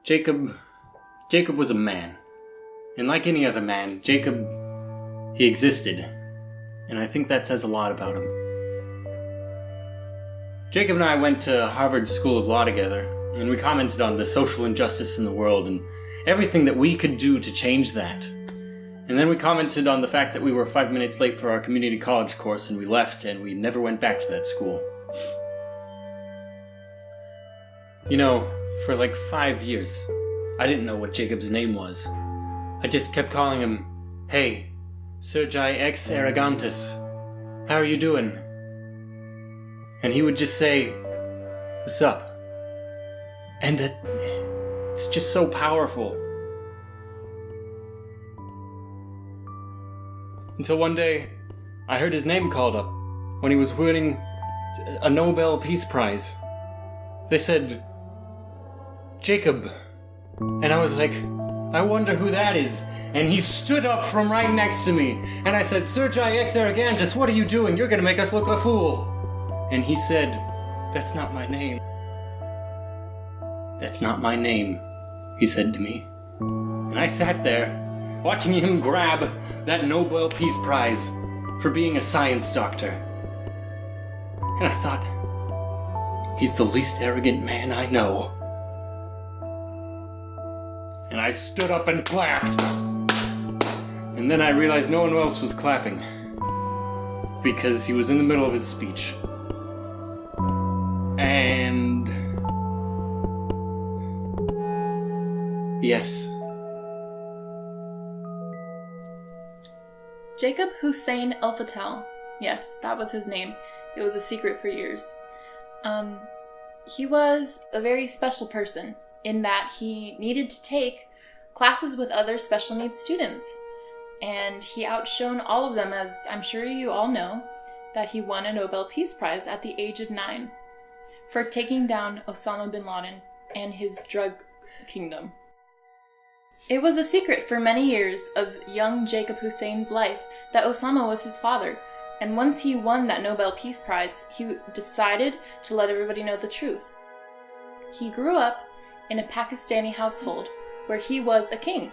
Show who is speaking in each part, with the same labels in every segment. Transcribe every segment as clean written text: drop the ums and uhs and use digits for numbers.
Speaker 1: Jacob was a man. And like any other man, Jacob, he existed. And I think that says a lot about him. Jacob and I went to Harvard School of Law together, and we commented on the social injustice in the world and everything that we could do to change that. And then we commented on the fact that we were 5 minutes late for our community college course, and we left, and we never went back to that school. You know, for like 5 years, I didn't know what Jacob's name was. I just kept calling him, "Hey, Sergi ex Arrogantis, how are you doing?" And he would just say, "What's up?" And it's just so powerful. Until one day, I heard his name called up when he was winning a Nobel Peace Prize. They said, "Jacob." And I was like, I wonder who that is. And he stood up from right next to me. And I said, "Sergi ex Arrogantis, what are you doing? You're gonna make us look a fool." And he said, "That's not my name." "That's not my name," he said to me. And I sat there, watching him grab that Nobel Peace Prize for being a science doctor. And I thought, he's the least arrogant man I know. And I stood up and clapped. And then I realized no one else was clapping, because he was in the middle of his speech. And yes.
Speaker 2: Jacob Hussein El-Fattal. Yes, that was his name. It was a secret for years. He was a very special person in that he needed to take classes with other special needs students. And he outshone all of them, as I'm sure you all know, that he won a Nobel Peace Prize at the age of 9 for taking down Osama bin Laden and his drug kingdom. It was a secret for many years of young Jacob Hussein's life that Osama was his father, and once he won that Nobel Peace Prize, he decided to let everybody know the truth. He grew up in a Pakistani household where he was a king,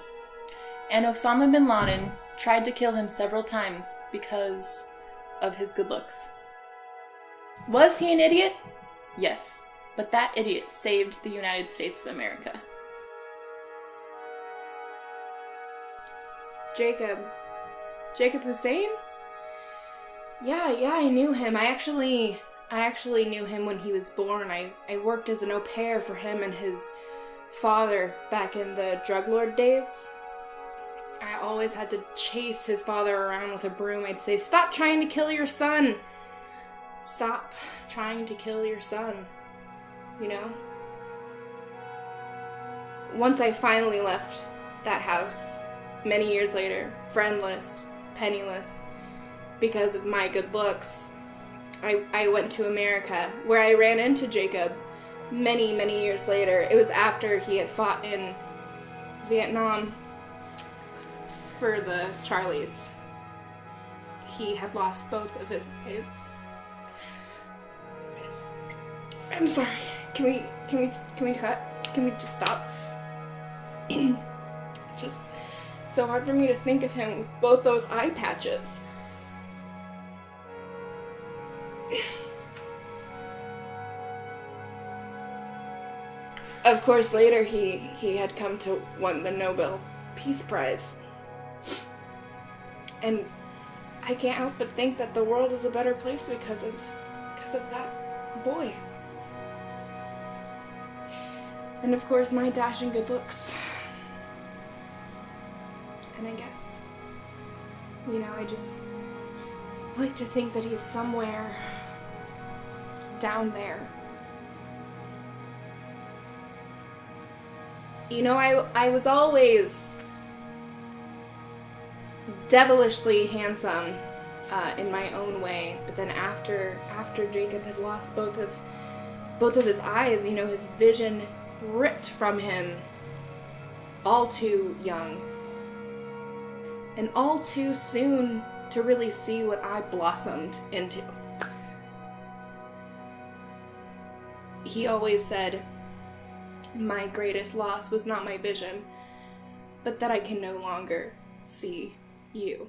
Speaker 2: and Osama bin Laden tried to kill him several times because of his good looks. Was he an idiot? Yes, but that idiot saved the United States of America.
Speaker 3: Jacob Hussein? Yeah, I knew him. I actually knew him when he was born. I worked as an au pair for him and his father back in the drug lord days. I always had to chase his father around with a broom. I'd say, "Stop trying to kill your son. Stop trying to kill your son." You know? Once I finally left that house, many years later, friendless, penniless, because of my good looks, I went to America, where I ran into Jacob many, many years later. It was after he had fought in Vietnam for the Charlies. He had lost both of his kids. I'm sorry. Can we cut? Can we just stop? Just so hard for me to think of him with both those eye patches. Of course, later he had come to win the Nobel Peace Prize. And I can't help but think that the world is a better place because of that boy. And of course, my dashing good looks. And I guess, I just like to think that he's somewhere down there. I was always devilishly handsome in my own way, but then after Jacob had lost both of his eyes, his vision ripped from him all too young and all too soon to really see what I blossomed into. He always said, my greatest loss was not my vision, but that I can no longer see you.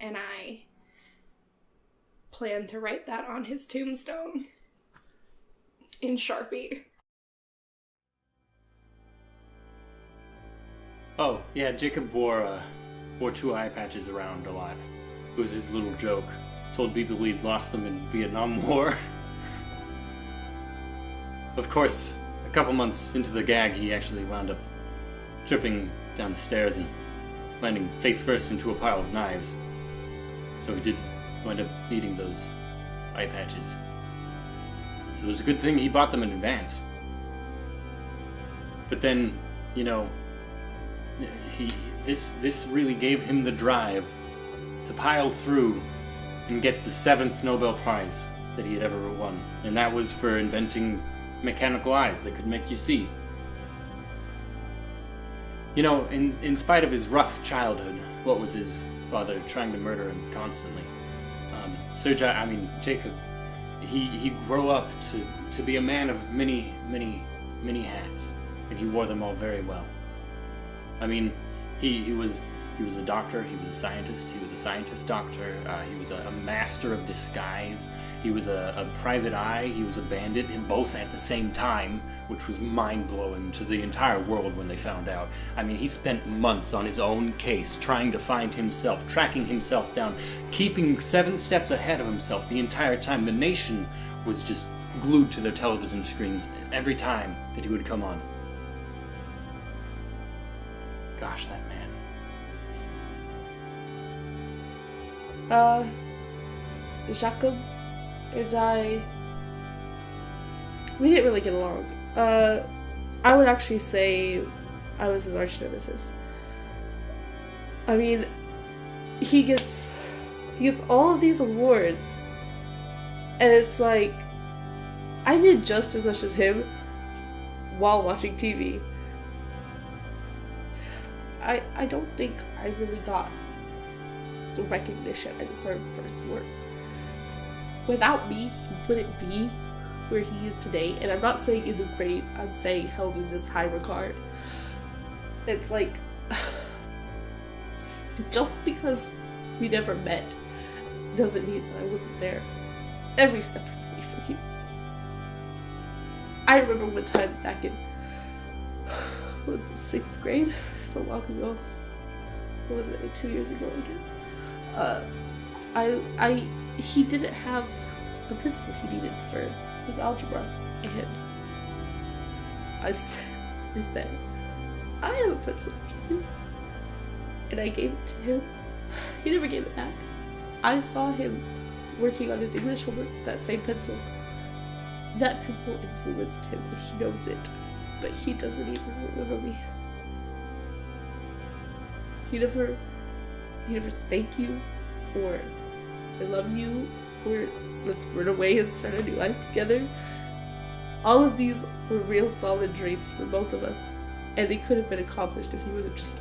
Speaker 3: And I plan to write that on his tombstone in Sharpie.
Speaker 1: Oh, yeah, Jacob wore 2 eye patches around a lot. It was his little joke. Told people he'd lost them in Vietnam War. Of course, a couple months into the gag, he actually wound up tripping down the stairs and landing face first into a pile of knives. So he did wind up needing those eye patches. So it was a good thing he bought them in advance. But then, you know, this really gave him the drive to pile through and get the 7th Nobel Prize that he had ever won. And that was for inventing mechanical eyes that could make you see. You know, in spite of his rough childhood, what with his father trying to murder him constantly, Jacob, he grew up to be a man of many hats, and he wore them all very well. I mean, he was a doctor, he was a scientist, he was a scientist doctor, he was a master of disguise, he was a private eye, he was a bandit, and both at the same time, which was mind-blowing to the entire world when they found out. I mean, he spent months on his own case, trying to find himself, tracking himself down, keeping 7 steps ahead of himself the entire time. The nation was just glued to their television screens every time that he would come on. Gosh, that man.
Speaker 4: Jacob and I, we didn't really get along. I would actually say I was his arch nemesis. I mean, he gets all of these awards, and it's like, I did just as much as him while watching TV. I don't think I really got the recognition I deserved for his work. Without me, he wouldn't be where he is today. And I'm not saying in the grave, I'm saying held in this high regard. It's like, just because we never met doesn't mean that I wasn't there every step of the way for you. I remember one time back in, what was it, 6th grade? So long ago. What was it, like 2 years ago, I guess? He didn't have a pencil he needed for his algebra, and I said, I have a pencil, please. And I gave it to him. He never gave it back. I saw him working on his English homework with that same pencil. That pencil influenced him, and he knows it, but he doesn't even remember me. He never said thank you, or I love you, or let's run away and start a new life together. All of these were real solid dreams for both of us, and they could have been accomplished if he would have just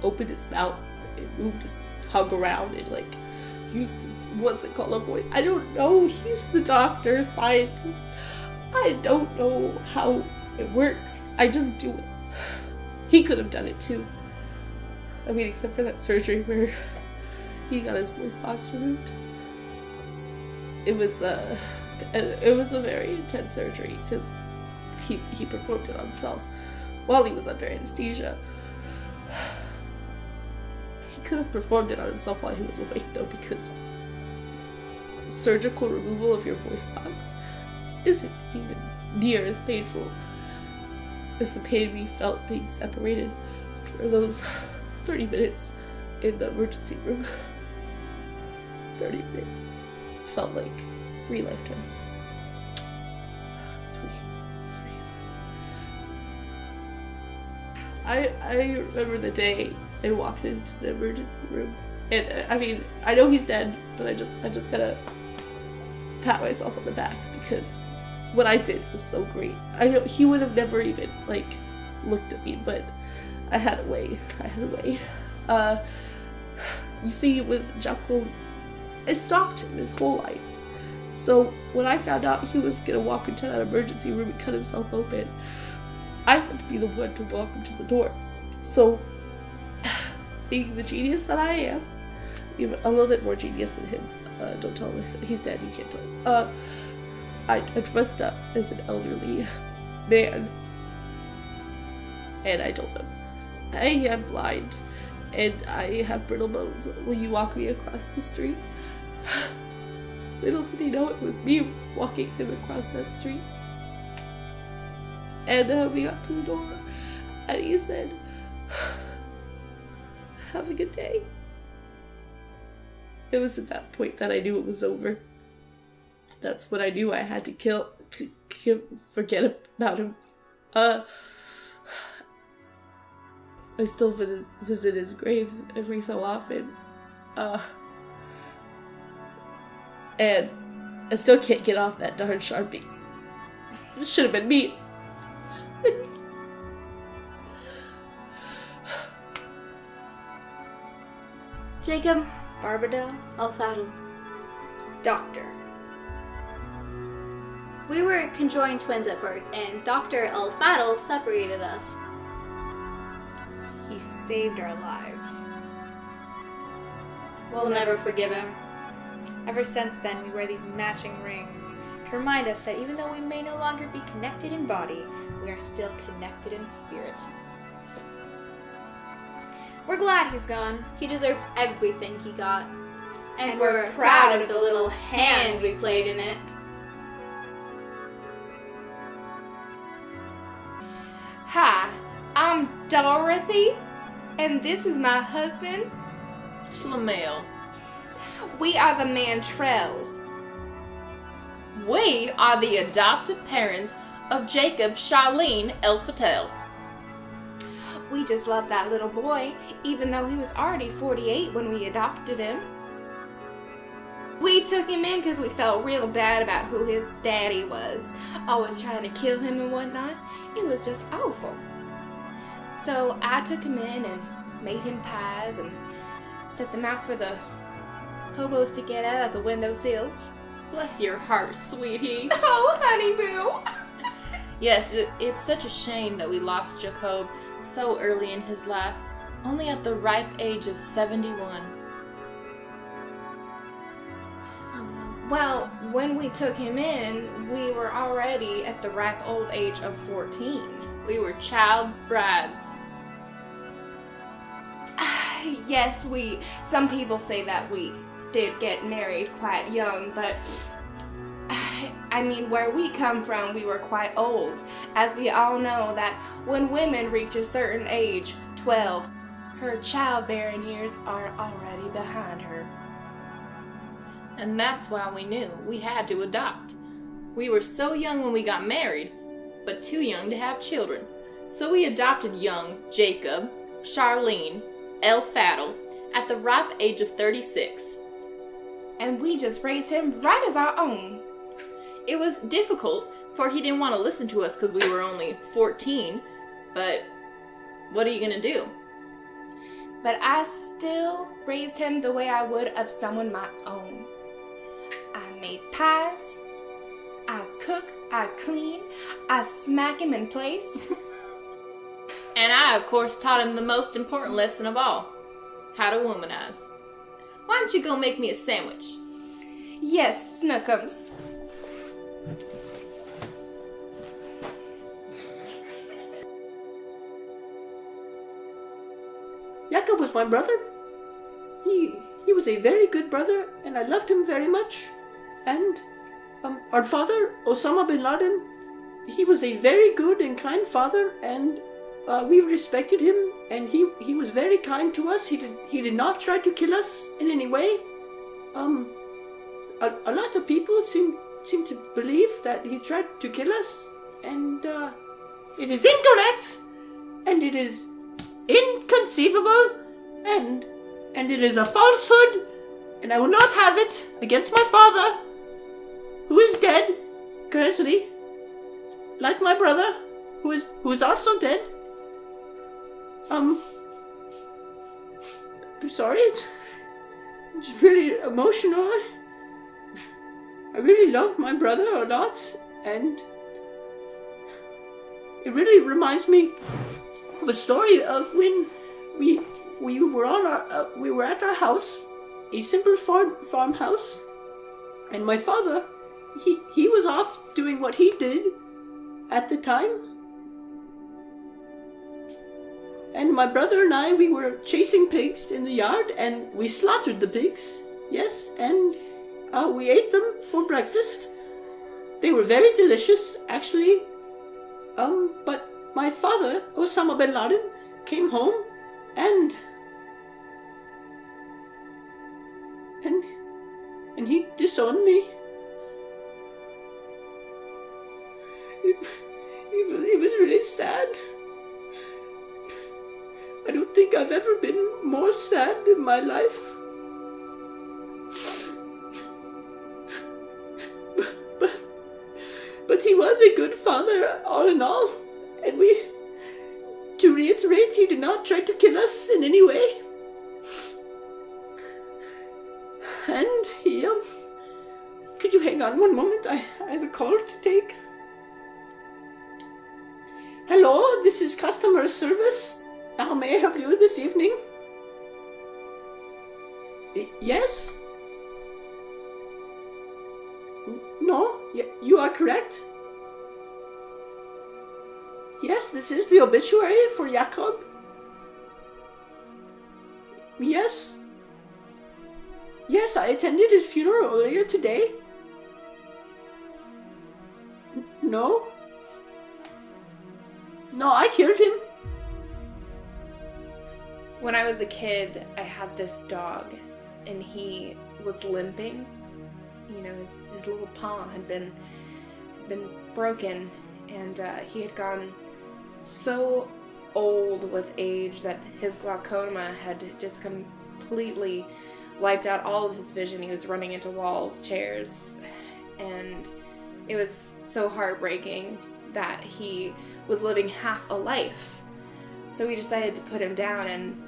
Speaker 4: opened his mouth and moved his tongue around and like used his, what's it called, a voice. I don't know, he's the doctor, scientist. I don't know how it works. I just do it. He could have done it too. I mean, except for that surgery where he got his voice box removed. It was a very intense surgery because he performed it on himself while he was under anesthesia. He could have performed it on himself while he was awake though, because surgical removal of your voice box isn't even near as painful as the pain we felt being separated for those 30 minutes in the emergency room. 30 minutes felt like 3 lifetimes. 3. I remember the day I walked into the emergency room, and I mean, I know he's dead, but I just gotta pat myself on the back because what I did was so great. I know he would have never even like looked at me, but I had a way. You see, with Jacob, I stalked him his whole life. So when I found out he was gonna walk into that emergency room and cut himself open, I had to be the one to walk him to the door. So, being the genius that I am, even a little bit more genius than him, don't tell him he's dead, you can't tell him. I dressed up as an elderly man, and I told him, I am blind, and I have brittle bones. Will you walk me across the street? Little did he know it was me walking him across that street. And we got to the door, and he said, have a good day. It was at that point that I knew it was over. That's when I knew I had to forget about him. I still visit his grave every so often. And I still can't get off that darn Sharpie. It should have been me.
Speaker 3: Jacob.
Speaker 5: Barbadell.
Speaker 3: Alfadl.
Speaker 5: Doctor.
Speaker 3: We were conjoined twins at birth, and Dr. Alfadl separated us.
Speaker 5: He saved our lives.
Speaker 3: We'll never forgive him.
Speaker 5: Ever since then, we wear these matching rings to remind us that even though we may no longer be connected in body, we are still connected in spirit. We're glad he's gone.
Speaker 3: He deserved everything he got.
Speaker 5: And
Speaker 3: we're proud of the little hand we played in it. Hi, I'm Dorothy, and this is my husband.
Speaker 2: Schlemel.
Speaker 3: We are the Mantrells.
Speaker 2: We are the adopted parents of Jacob Charlene Elfatel.
Speaker 3: We just love that little boy, even though he was already 48 when we adopted him. We took him in because we felt real bad about who his daddy was, always trying to kill him and whatnot. It was just awful. So I took him in and made him pies and set them out for the hobos to get at the windowsills.
Speaker 2: Bless your heart, sweetie.
Speaker 3: Oh, honey boo.
Speaker 2: Yes, it's such a shame that we lost Jacob so early in his life, only at the ripe age of 71.
Speaker 3: Well, when we took him in, we were already at the ripe old age of 14.
Speaker 2: We were child brides.
Speaker 3: Yes, some people say that we did get married quite young, but I mean, where we come from, we were quite old, as we all know that when women reach a certain age, 12, her childbearing years are already behind her.
Speaker 2: And that's why we knew we had to adopt. We were so young when we got married, but too young to have children. So we adopted young Jacob Charlene Elfatel at the ripe age of 36.
Speaker 3: And we just raised him right as our own.
Speaker 2: It was difficult, for he didn't want to listen to us because we were only 14, but what are you going to do?
Speaker 3: But I still raised him the way I would of someone my own. I made pies, I cook, I clean, I smack him in place.
Speaker 2: And I, of course, taught him the most important lesson of all, how to womanize. Why don't you go make me a sandwich?
Speaker 3: Yes, Snookums.
Speaker 6: Jacob was my brother. He was a very good brother, and I loved him very much. And our father, Osama bin Laden, he was a very good and kind father, and we respected him, and he was very kind to us. He did not try to kill us in any way. A lot of people seem to believe that he tried to kill us, and it is incorrect, and it is inconceivable, and it is a falsehood, and I will not have it against my father, who is dead currently, like my brother, who is also dead. I'm sorry, it's really emotional. really love my brother a lot, and it really reminds me of a story of when we were at our house, a simple farmhouse, and my father, he was off doing what he did at the time. And my brother and I, we were chasing pigs in the yard, and we slaughtered the pigs, yes, and we ate them for breakfast. They were very delicious, actually. But my father, Osama bin Laden, came home, and he disowned me. It was really sad. I don't think I've ever been more sad in my life. But he was a good father, all in all. And to reiterate, he did not try to kill us in any way. And he, could you hang on one moment? I have a call to take. Hello, this is customer service. How may I help you this evening? Yes? No, you are correct. Yes, this is the obituary for Jacob. Yes. Yes, I attended his funeral earlier today. No. No, I killed him.
Speaker 3: When I was a kid, I had this dog, and he was limping. You know, his little paw had been broken, and he had gone so old with age that his glaucoma had just completely wiped out all of his vision. He was running into walls, chairs, and it was so heartbreaking that he was living half a life. So we decided to put him down, and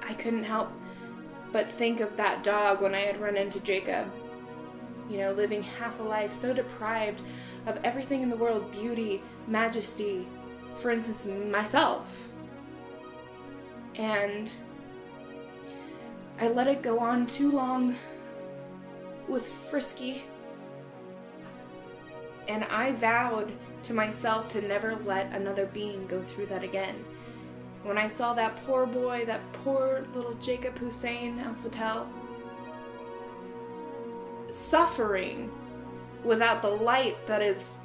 Speaker 3: I couldn't help but think of that dog when I had run into Jacob. You know, living half a life, so deprived of everything in the world, beauty, majesty, for instance, myself. And I let it go on too long with Frisky. And I vowed to myself to never let another being go through that again. When I saw that poor boy, that poor little Jacob Hussein Al-Fatel, suffering without the light that is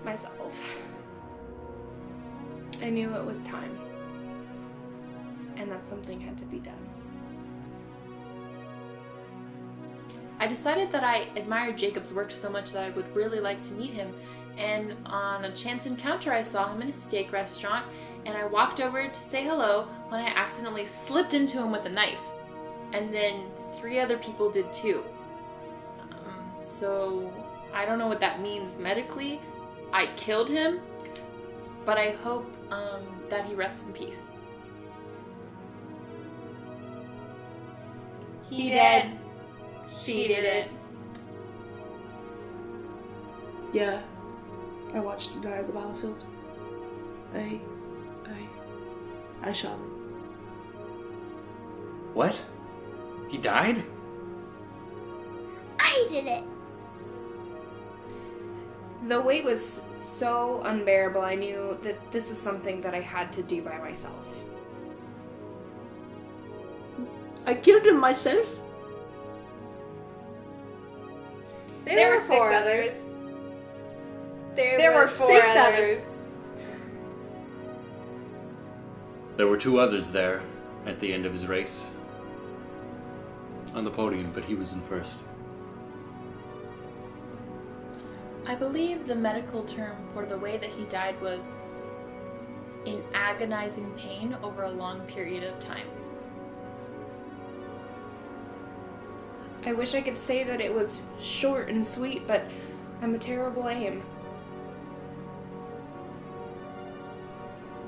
Speaker 3: myself, I knew it was time, and that something had to be done.
Speaker 2: I decided that I admired Jacob's work so much that I would really like to meet him, and on a chance encounter I saw him in a steak restaurant, and I walked over to say hello when I accidentally slipped into him with a knife. And then 3 other people did too. So I don't know what that means medically. I killed him, but I hope that he rests in peace.
Speaker 5: He did.
Speaker 2: She did it.
Speaker 4: Yeah, I watched him die on the battlefield. I shot him.
Speaker 1: What? He died?
Speaker 7: I did it.
Speaker 3: The weight was so unbearable, I knew that this was something that I had to do by myself.
Speaker 6: I killed him myself.
Speaker 5: There were 6 others. There were 4 others.
Speaker 1: There were 2 others there at the end of his race. On the podium, but he was in first.
Speaker 2: I believe the medical term for the way that he died was in agonizing pain over a long period of time.
Speaker 3: I wish I could say that it was short and sweet, but I'm a terrible aim.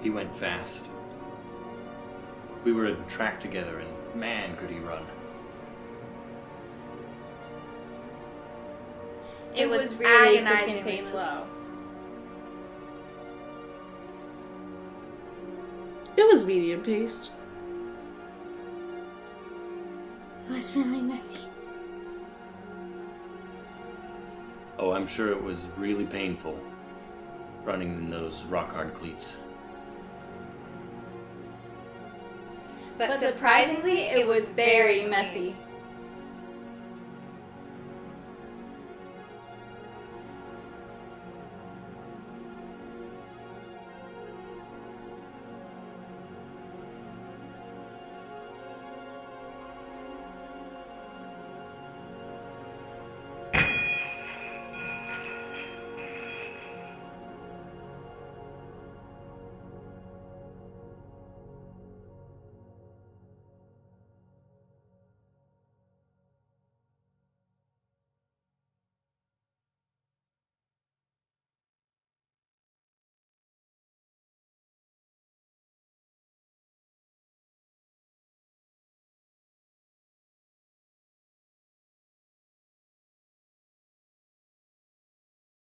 Speaker 1: He went fast. We were in track together, and man, could he run.
Speaker 5: It was
Speaker 2: really quick and
Speaker 5: agonizingly
Speaker 2: painless.
Speaker 5: slow.
Speaker 4: It was medium paced.
Speaker 7: It was really messy.
Speaker 1: Oh, I'm sure it was really painful running in those rock-hard cleats.
Speaker 5: But
Speaker 2: But surprisingly, it was very
Speaker 5: clean.
Speaker 2: messy.